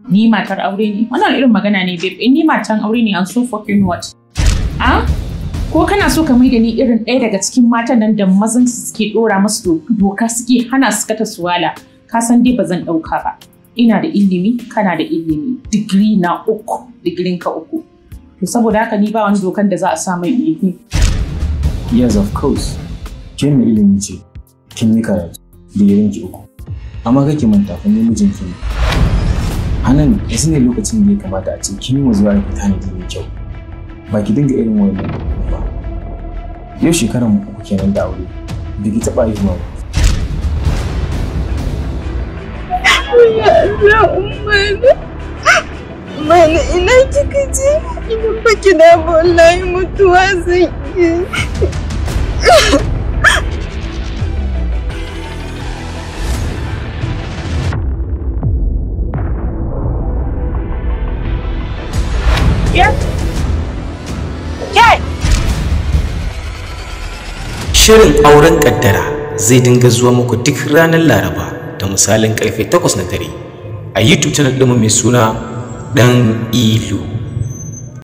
Ni matar aure ne. Wannan irin magana ne babe. In ni matan aure ne, I'm so fucking what? Ah? Ko kana so ka mai da ni irin ɗaya daga cikin matan nan da mazan su suke ɗora masu doka suke hana su kata su wala? Ka san dai ba zan ɗauka ba. Ina da ilimi, kana da ilimi. Digiri na 3, digirin ka 3. To saboda haka ni ba wani dokan da za a sa mai ilimi. Yes, of course. Ke mai ilimi ce. Kin yi karatu. Digirin ki 3. Amma kake manta fa ni mijinki ne. Hanan yanzu ne lokacin da ya kamata a ce kin yi wa zuwa ki tanadi mai kyau. Ba ki dinga irin wannan ba. Yau shekaran mu 3 kenan da aure. Da ki taɓa haihuwa ba. Ya Allah, Ummana. Ummana ina kika je? Idan baki na ba wallahi mutuwa zan yi. Shirin auren kaddara zai dinga zuwa muku duk ranar Laraba da misalin karfe 8 na dare a YouTube channel ɗinmu mai suna Dan Ilu.